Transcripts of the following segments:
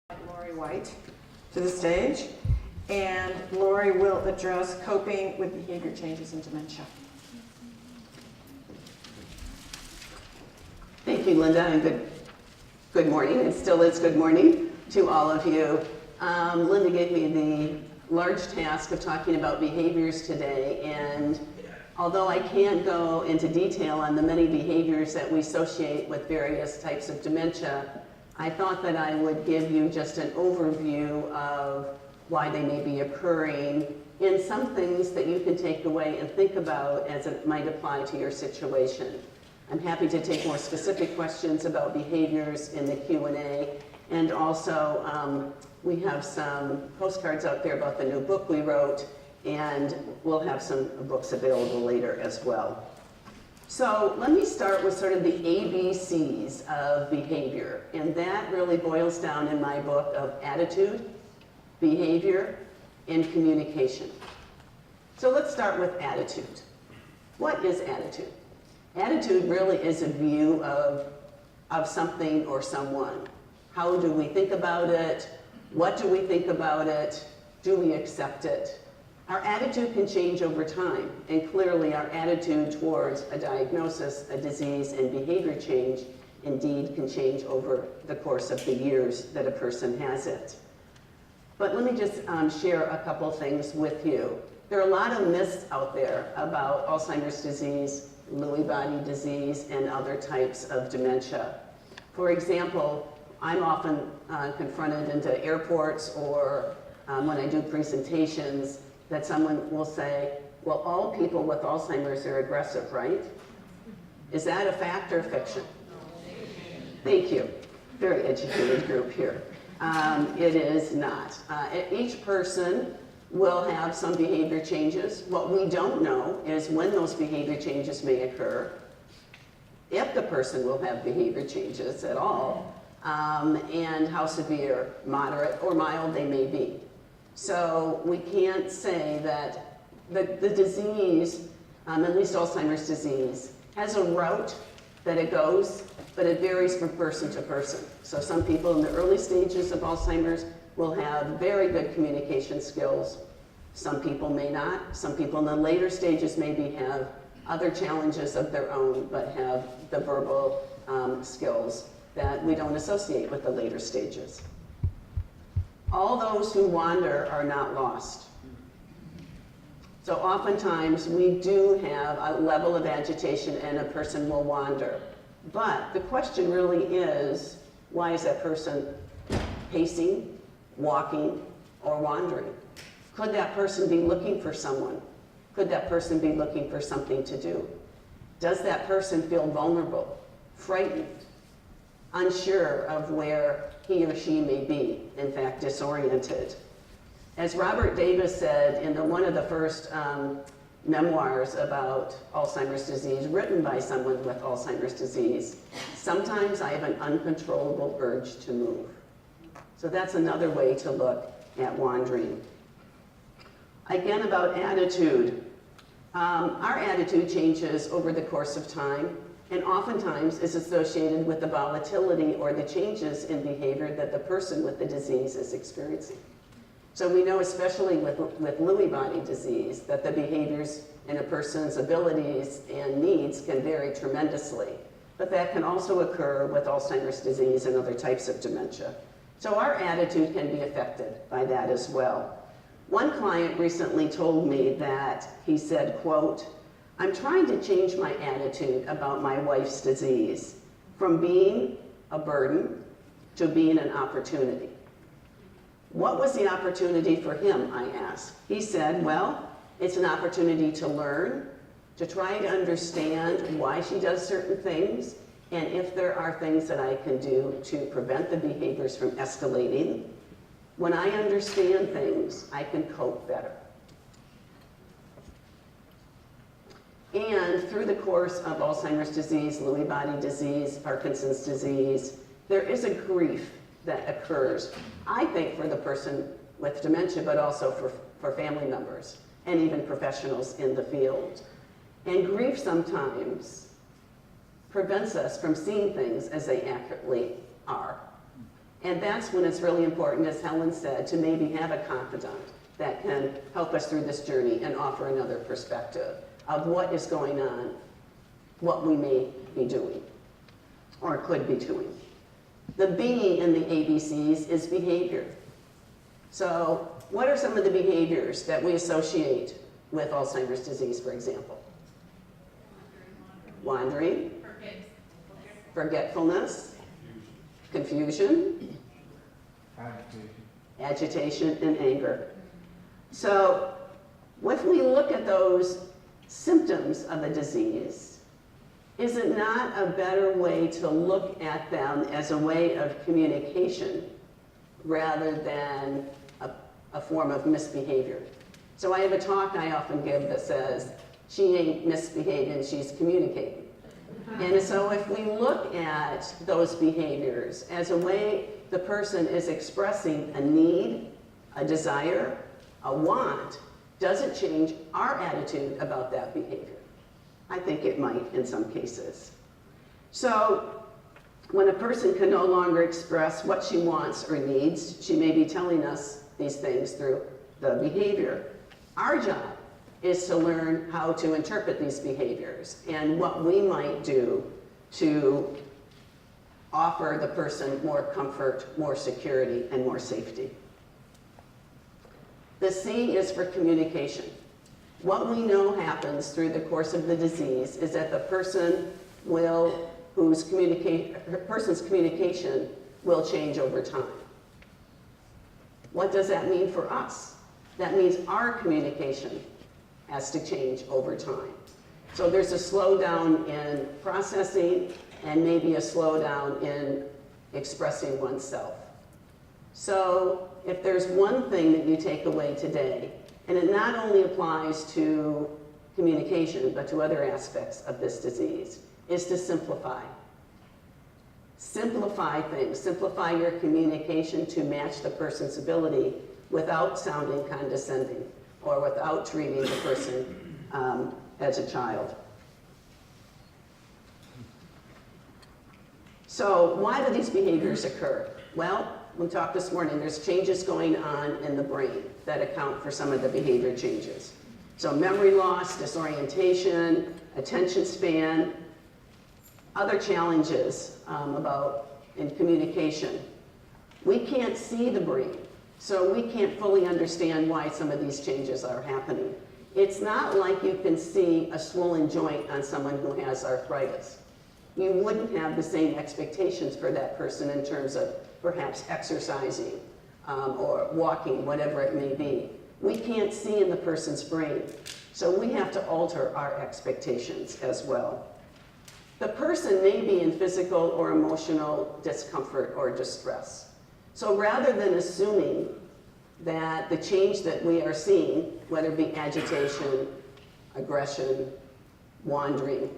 Lwhite to the stage, and Lori will address coping with behavior changes in dementia. Thank you, Linda, and good morning. It still is good morning to all of you. Linda gave me the large task of talking about behaviors today, and although I can't go into detail on the many behaviors that we associate with various types of dementia, I thought that I would give you just an overview of why they may be occurring and some things that you can take away and think about as it might apply to your situation. I'm happy to take more specific questions about behaviors in the Q&A, and also we have some postcards out there about the new book we wrote, and we'll have some books available later as well. So let me start with sort of the ABCs of behavior, and that really boils down in my book of attitude, behavior, and communication. So let's start with attitude. What is attitude? Attitude really is a view of something or someone. How do we think about it? What do we think about it? Do we accept it? Our attitude can change over time, and clearly our attitude towards a diagnosis, a disease, and behavior change indeed can change over the course of the years that a person has it. But let me just share a couple things with you. There are a lot of myths out there about Alzheimer's disease, Lewy body disease, and other types of dementia. For example, I'm often confronted into airports or when I do presentations that someone will say, well, all people with Alzheimer's are aggressive, right? Is that a fact or fiction? Thank you. Very educated group here. It is not. Each person will have some behavior changes. What we don't know is when those behavior changes may occur, if the person will have behavior changes at all, and how severe, moderate, or mild they may be. So we can't say that the disease, at least Alzheimer's disease, has a route that it goes, but it varies from person to person. So some people in the early stages of Alzheimer's will have very good communication skills. Some people may not. Some people in the later stages maybe have other challenges of their own, but have the verbal skills that we don't associate with the later stages. All those who wander are not lost. So oftentimes we do have a level of agitation and a person will wander. But the question really is, why is that person pacing, walking, or wandering? Could that person be looking for someone? Could that person be looking for something to do? Does that person feel vulnerable, frightened, unsure of where he or she may be, in fact, disoriented? As Robert Davis said in one of the first memoirs about Alzheimer's disease, written by someone with Alzheimer's disease, sometimes I have an uncontrollable urge to move. So that's another way to look at wandering. Again, about attitude. Our attitude changes over the course of time, and oftentimes is associated with the volatility or the changes in behavior that the person with the disease is experiencing. So we know, especially with Lewy body disease, that the behaviors in a person's abilities and needs can vary tremendously. But that can also occur with Alzheimer's disease and other types of dementia. So our attitude can be affected by that as well. One client recently told me that he said, quote, "I'm trying to change my attitude about my wife's disease from being a burden to being an opportunity." What was the opportunity for him, I asked. He said, well, it's an opportunity to learn, to try to understand why she does certain things, and if there are things that I can do to prevent the behaviors from escalating. When I understand things, I can cope better. And through the course of Alzheimer's disease, Lewy body disease, Parkinson's disease, there is a grief that occurs, I think, for the person with dementia, but also for family members and even professionals in the field. And grief sometimes prevents us from seeing things as they accurately are. And that's when it's really important, as Helen said, to maybe have a confidant that can help us through this journey and offer another perspective of what is going on, what we may be doing or could be doing. The B in the ABCs is behavior. So what are some of the behaviors that we associate with Alzheimer's disease, for example? Wandering, forgetfulness, confusion, agitation, and anger. So if we look at those symptoms of the disease, is it not a better way to look at them as a way of communication rather than a form of misbehavior? So I have a talk I often give that says, she ain't misbehaving, she's communicating. And so if we look at those behaviors as a way the person is expressing a need, a desire, a want, does it change our attitude about that behavior? I think it might in some cases. So when a person can no longer express what she wants or needs, she may be telling us these things through the behavior. Our job is to learn how to interpret these behaviors and what we might do to offer the person more comfort, more security, and more safety. The C is for communication. What we know happens through the course of the disease is that the person person's communication will change over time. What does that mean for us? That means our communication has to change over time. So there's a slowdown in processing and maybe a slowdown in expressing oneself. So if there's one thing that you take away today, and it not only applies to communication, but to other aspects of this disease, is to simplify. Simplify things. Simplify your communication to match the person's ability without sounding condescending or without treating the person as a child. So why do these behaviors occur? Well, we talked this morning, there's changes going on in the brain that account for some of the behavior changes. So memory loss, disorientation, attention span, other challenges in communication. We can't see the brain, so we can't fully understand why some of these changes are happening. It's not like you can see a swollen joint on someone who has arthritis. You wouldn't have the same expectations for that person in terms of perhaps exercising or walking, whatever it may be. We can't see in the person's brain, so we have to alter our expectations as well. The person may be in physical or emotional discomfort or distress. So rather than assuming that the change that we are seeing, whether it be agitation, aggression, wandering,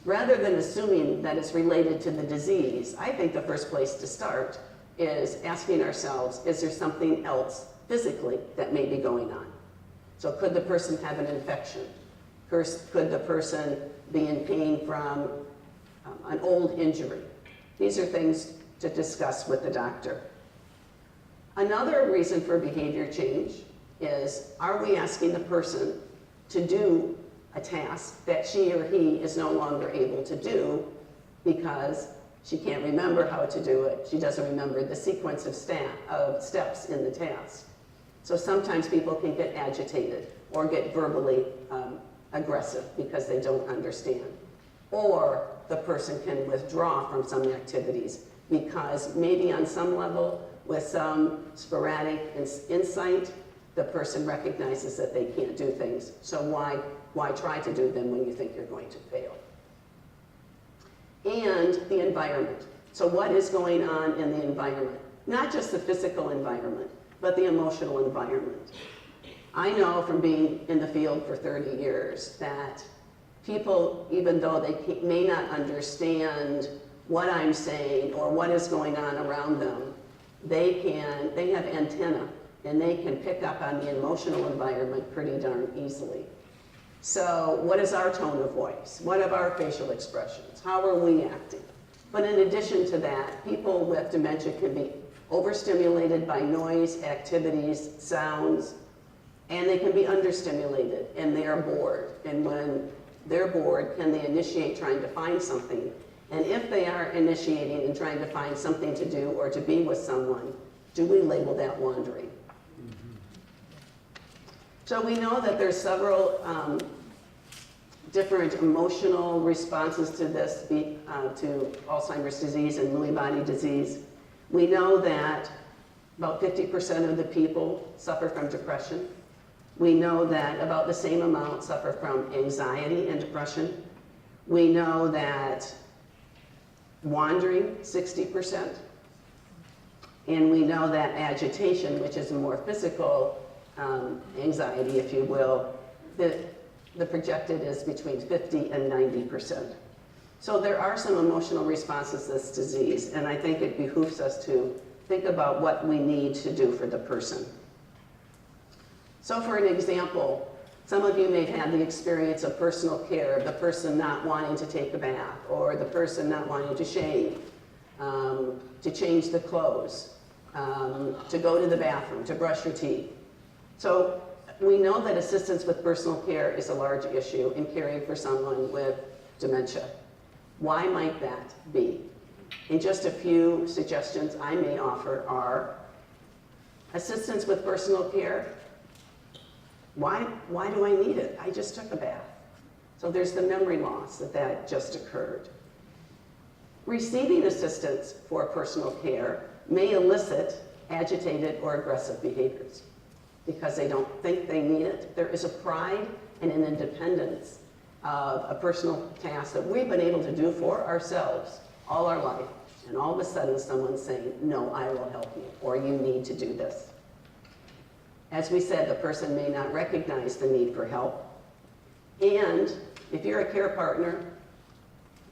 rather than assuming that it's related to the disease, I think the first place to start is asking ourselves, is there something else physically that may be going on? So could the person have an infection? Could the person be in pain from an old injury? These are things to discuss with the doctor. Another reason for behavior change is, are we asking the person to do a task that she or he is no longer able to do because she can't remember how to do it. She doesn't remember the sequence of steps in the task. So sometimes people can get agitated or get verbally aggressive because they don't understand. Or the person can withdraw from some activities because maybe on some level, with some sporadic insight, the person recognizes that they can't do things. So why try to do them when you think you're going to fail? And the environment. So what is going on in the environment? Not just the physical environment, but the emotional environment. I know from being in the field for 30 years that people, even though they may not understand what I'm saying or what is going on around them, they have antenna and they can pick up on the emotional environment pretty darn easily. So what is our tone of voice? What are our facial expressions? How are we acting? But in addition to that, people with dementia can be overstimulated by noise, activities, sounds, and they can be understimulated and they are bored. And when they're bored, can they initiate trying to find something? And if they are initiating and trying to find something to do or to be with someone, do we label that wandering? So we know that there's several different emotional responses to this, to Alzheimer's disease and Lewy body disease. We know that about 50% of the people suffer from depression. We know that about the same amount suffer from anxiety and depression. We know that wandering, 60%. And we know that agitation, which is a more physical anxiety, if you will, the projected is between 50 and 90%. So there are some emotional responses to this disease, and I think it behooves us to think about what we need to do for the person. So for an example, some of you may have had the experience of personal care, the person not wanting to take a bath, or the person not wanting to shave, to change the clothes, to go to the bathroom, to brush your teeth. So we know that assistance with personal care is a large issue in caring for someone with dementia. Why might that be? And just a few suggestions I may offer are assistance with personal care. Why do I need it? I just took a bath. So there's the memory loss that just occurred. Receiving assistance for personal care may elicit agitated or aggressive behaviors because they don't think they need it. There is a pride and an independence of a personal task that we've been able to do for ourselves all our life, and all of a sudden someone's saying, no, I will help you, or you need to do this. As we said, the person may not recognize the need for help. And if you're a care partner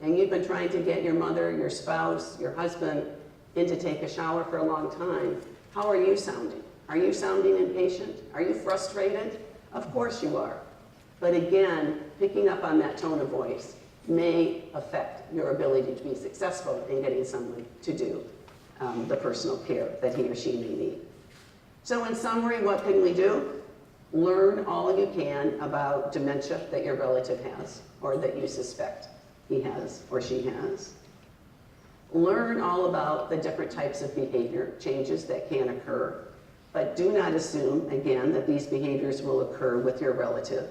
and you've been trying to get your mother, your spouse, your husband in to take a shower for a long time, how are you sounding? Are you sounding impatient? Are you frustrated? Of course you are. But again, picking up on that tone of voice may affect your ability to be successful in getting someone to do the personal care that he or she may need. So in summary, what can we do? Learn all you can about dementia that your relative has or that you suspect he has or she has. Learn all about the different types of behavior changes that can occur, but do not assume, again, that these behaviors will occur with your relative.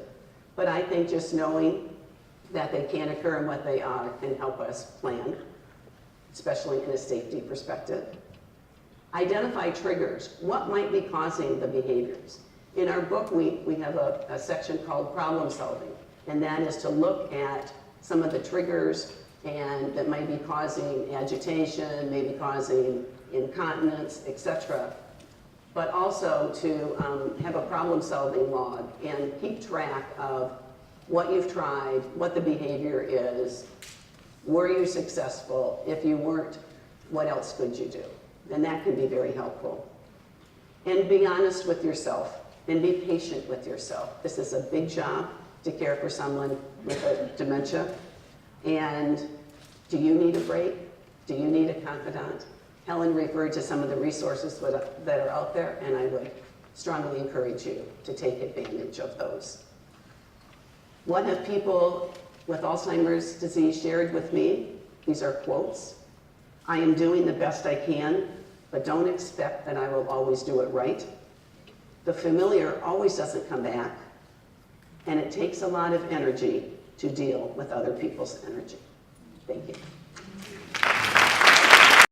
But I think just knowing that they can occur and what they are can help us plan, especially in a safety perspective. Identify triggers. What might be causing the behaviors? In our book, we have a section called problem solving, and that is to look at some of the triggers and that might be causing agitation, maybe causing incontinence, etc. But also to have a problem solving log and keep track of what you've tried, what the behavior is, were you successful? If you weren't, what else could you do? And that can be very helpful. And be honest with yourself and be patient with yourself. This is a big job to care for someone with a dementia. And do you need a break? Do you need a confidant? Helen referred to some of the resources that are out there, and I would strongly encourage you to take advantage of those. What have people with Alzheimer's disease shared with me? These are quotes. I am doing the best I can, but don't expect that I will always do it right. The familiar always doesn't come back, and it takes a lot of energy to deal with other people's energy. Thank you.